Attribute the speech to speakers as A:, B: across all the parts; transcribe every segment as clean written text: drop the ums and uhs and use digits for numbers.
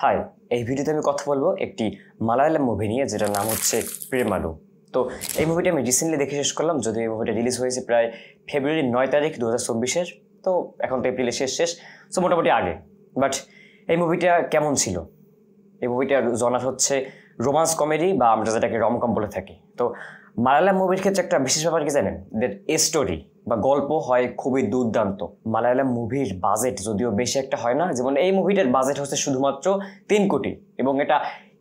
A: High, এই ভিডিওতে আমি কথা বলবো একটি মালায়ালাম মুভি নিয়ে, যেটার নাম হচ্ছে প্রেমালু। তো এই মুভিটা আমি রিসেন্টলি দেখে শেষ করলাম, যদিও এই মুভিটা রিলিজ হয়েছে প্রায় ফেব্রুয়ারি 9 তারিখ 2024-এর। তো এখন তো এপ্রিলের শেষ, সো মোটামুটি আগে। বাট এই মুভিটা কেমন ছিল? এই মুভিটার জনার হচ্ছে রোমান্স কমেডি, বা আমরা যেটাকে রমকম বলে থাকি। তো মালায়ালাম মুভির ক্ষেত্রে একটা বিশেষ ব্যাপার কি জানেন? স্টোরি বা গল্প হয় খুবই দুর্দান্ত। মালায়ালাম মুভির বাজেট যদিও বেশি একটা হয় না, যেমন এই মুভিটার বাজেট হচ্ছে শুধুমাত্র 3 কোটি, এবং এটা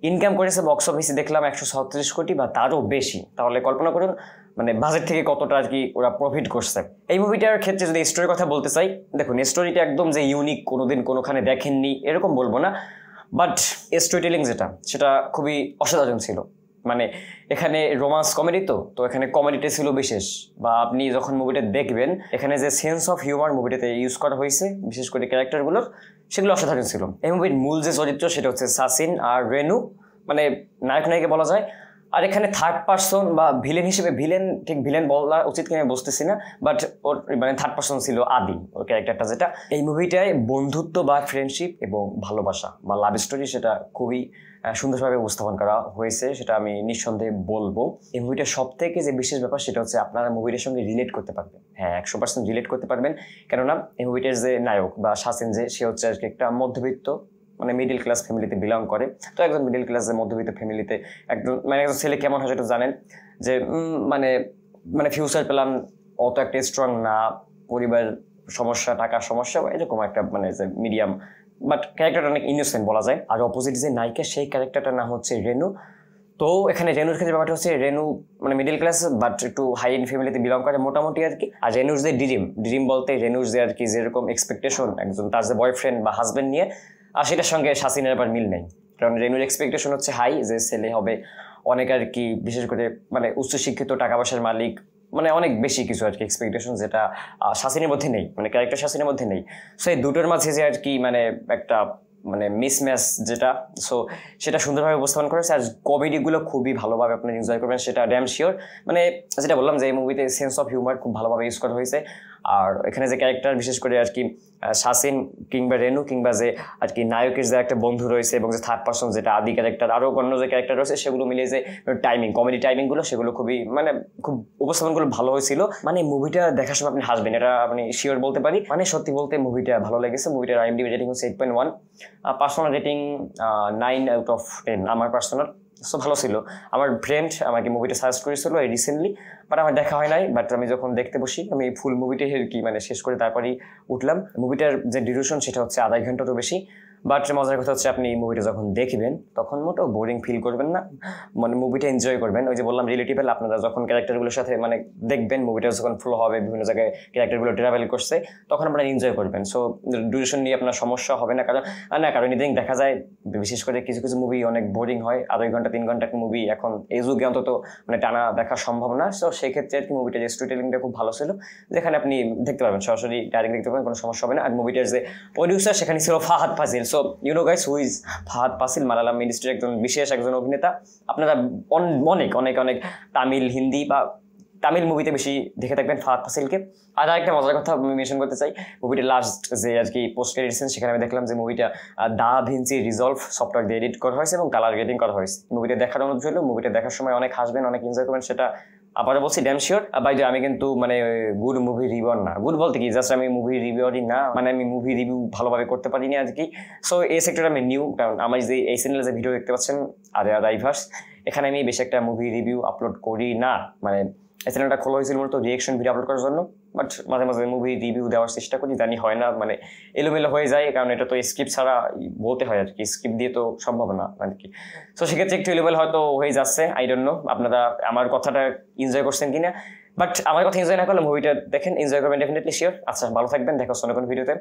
A: ইনকাম করেছে বক্স অফিসে দেখলাম 136 কোটি বা তারও বেশি। তাহলে কল্পনা করুন মানে বাজেট থেকে কতটা আর কি ওরা প্রফিট করছে। এই মুভিটার ক্ষেত্রে যদি স্টোরির কথা বলতে চাই, দেখুন স্টোরিটা একদম যে ইউনিক, কোনোদিন কোনোখানে দেখেননি এরকম বলবো না, বাট স্টোরি টেলিং সেটা খুবই অসাধারণ ছিল। মানে এখানে রোমান্স কমেডি, তো এখানে কমেডিটা ছিল বিশেষ। বা আপনি যখন মুভিটা দেখবেন, এখানে যে সেন্স অফ হিউমার মুভিটাতে ইউজ করা হয়েছে, বিশেষ করে ক্যারেক্টারগুলোর, সেগুলো অসাধারণ ছিল। এই মুভির মূল যে চরিত্র সেটা হচ্ছে সাসিন আর রেনু, মানে নায়ক নায়িকা বলা যায়। আর এখানে থার্ড পার্সন বা ভিলেন হিসেবে, ভিলেন বলা উচিত কিনা বুঝতেছি না, বাট ওর মানে থার্ড পার্সন ছিল আদি, ওর ক্যারেক্টারটা। যেটা এই মুভিটায় বন্ধুত্ব বা ফ্রেন্ডশিপ এবং ভালোবাসা বা লাভ স্টোরি, সেটা খুবই সুন্দরভাবে উপস্থাপন করা হয়েছে, সেটা আমি নিঃসন্দেহে বলবো। এই মুভিটার সব থেকে যে বিশেষ ব্যাপার সেটা হচ্ছে আপনারা মুভিটার সঙ্গে রিলেট করতে পারবেন। হ্যাঁ, 100% রিলেট করতে পারবেন। কেননা এই মুভিটার যে নায়ক বা সাসিন, সে হচ্ছে আর কি একটা মধ্যবিত্ত, মানে মিডিল ক্লাস ফ্যামিলিতে বিলং করে। তো একজন মিডিল ক্লাসের মধ্যবিত্ত ফ্যামিলিতে একজন ছেলে কেমন হয় সেটা জানেন, যে মানে ফিউচার প্ল্যান অত একটা স্ট্রং না, পরিবার সমস্যা, টাকার সমস্যা, এরকম একটা মানে যে মিডিয়াম, বাট ক্যারেক্টারটা অনেক ইনোসেন্ট বলা যায়। আর অপোজিট যে নায়িকা, সেই ক্যারেক্টারটার নাম হচ্ছে রেনু। তো এখানে রেনুর ক্ষেত্রে ব্যাপারটা হচ্ছে, রেনু মানে মিডিল ক্লাস বাট একটু হাই এন্ড ফ্যামিলিতে বিলং করে মোটামুটি আর কি। আর রেনুর যে ড্রিম বলতে রেনুর যে আর কি যেরকম এক্সপেকটেশন একজন তার যে বয়ফ্রেন্ড বা হাজবেন্ড নিয়ে, আর সেটার সঙ্গে সাসিনের আবার মিল নেই। কারণ রেনুর এক্সপেকটেশন হচ্ছে হাই, যে ছেলে হবে অনেক আর কি, বিশেষ করে মানে উচ্চশিক্ষিত, টাকা পয়সার মালিক, মানে অনেক বেশি কিছু আর কি এক্সপেকটেশন, যেটা শাসিনের মধ্যে নেই, মানে ক্যারেক্টার শাসিনের মধ্যে নেই। সো এই দুটোর মাঝে যে আর কি মানে একটা মানে মিসম্যাচ যেটা, সো সেটা সুন্দরভাবে উপস্থাপন করেছে। আর কমেডিগুলো খুবই ভালোভাবে আপনি এনজয় করবেন, সেটা ড্যাম শিওর। মানে যেটা বললাম যে এই মুভিতে সেন্স অফ হিউমার খুব ভালোভাবে ইউজ করা হয়েছে। আর এখানে যে ক্যারেক্টার, বিশেষ করে আর কি শাসিন কিংবা রেনু, কিংবা যে আর কি নায়কের যে একটা বন্ধু রয়েছে, এবং যে থার্ড পার্সন যেটা আদি ক্যারেক্টার, আরও অন্য যে ক্যারেক্টার রয়েছে, সেগুলো মিলিয়ে যে কমেডি টাইমিংগুলো, সেগুলো খুবই মানে খুব উপস্থাপনগুলো ভালো হয়েছিল। মানে মুভিটা দেখার সময় আপনি হাসবেন, এটা আপনি শিওর বলতে পারি। মানে সত্যি বলতে মুভিটা ভালো লেগেছে। মুভিটার IMDb রেটিং হচ্ছে 8.1, পার্সোনাল রেটিং 9/10 আমার পার্সোনাল। সো ভালো ছিল। আমার ফ্রেন্ড আমাকে মুভিটা সাজেস্ট করেছিল এই রিসেন্টলি, বাট আমার দেখা হয় নাই। বাট আমি যখন দেখতে বসি, আমি ফুল মুভিটাই কি মানে শেষ করে তারপরেই উঠলাম। মুভিটার যে ডিউরেশন সেটা হচ্ছে 2.5 ঘন্টারও বেশি। বাট মজার কথা হচ্ছে, আপনি মুভিটা যখন দেখবেন তখন মোটেও বোরিং ফিল করবেন না, মানে মুভিটা এনজয় করবেন। ওই যে বললাম রিলেটেবল, আপনারা যখন ক্যারেক্টারগুলোর সাথে মানে দেখবেন, মুভিটা যখন ফ্লো হবে, বিভিন্ন জায়গায় ক্যারেক্টারগুলো ট্রাভেল করছে, তখন আপনারা এনজয় করবেন। সো ডিউরেশন নিয়ে আপনার সমস্যা হবে না। কারণ ইদানিং দেখা যায় বিশেষ করে কিছু কিছু মুভি অনেক বোরিং হয়। 2.5 ঘন্টা 3 ঘন্টা একটা মুভি এখন এই যুগে অন্তত মানে টানা দেখা সম্ভব না। সো সেক্ষেত্রে আর কি মুভিটার স্টোরি টেলিংটা খুব ভালো ছিল, যেখানে আপনি দেখতে পারবেন, সরাসরি ডাইরেক্ট দেখতে পারবেন, কোনো সমস্যা হবে না। আর মুভিটার যে প্রডিউসার, সেখানে ছিল Fahadh Faasil. So you know guys, who is Fahadh Faasil? Malayalam ইন্ডাস্ট্রির একজন অভিনেতা। আপনারা অনেক অনেক অনেক তামিল, হিন্দি বা তামিল মুভিতে বেশি দেখে থাকবেন ফাহাদ ফাজিলকে। আর একটা মজার কথা আমি মেনশন করতে চাই, মুভিটার লাস্ট যে আর কি পোস্ট ক্রেডিট সিন, সেখানে আমি দেখলাম যে মুভিটা দা ভিঞ্চি রিজলভ সফটওয়্যার দিয়ে এডিট করা হয়েছে এবং কালার গ্রেডিং করা হয়েছে। মুভিটা দেখার অনুরোধ হলো। মুভিটা দেখার সময় অনেক হাসবেন, অনেক এনজয় করবেন, সেটা আবারও বলছি damn sure. By the way, আমি কিন্তু মানে গুড মুভি রিভিউয়ার না। গুড বলতে কি, জাস্ট আমি মুভি রিভিউয়ারই না, মানে আমি মুভি রিভিউ ভালোভাবে করতে পারিনি আর কি। সো এই সেক্টরে আমি নিউ, কারণ আমার যে এই চ্যানেলে যে ভিডিও দেখতে পাচ্ছেন আরিয়া রাইভার্স, এখানে আমি বেশি একটা মুভি রিভিউ আপলোড করি না। মানে এই চ্যানেলটা খোলা হয়েছিল মূলত রিয়েকশন ভিডিও আপলোড করার জন্য, বাট মাঝে মাঝে মুভি রিভিউ দেওয়ার চেষ্টা করি, জানি হয় না, মানে এলোমেলো হয়ে যায়, কারণ এটা তো স্ক্রিপ্ট ছাড়া বলতে হয় আর কি, স্ক্রিপ্ট দিয়ে তো সম্ভব না আর কি। সো সেক্ষেত্রে একটু এলোমেলো হয়তো হয়ে যাচ্ছে, আই ডোন্ট নো আপনারা আমার কথাটা এনজয় করছেন কিনা। বাট আমার কথা এনজয় না করলে মুভিটা দেখেন, এনজয় করবেন ডেফিনেটলি শিওর। আচ্ছা, ভালো থাকবেন, দেখা হচ্ছে অন্য কোনো ভিডিওতে।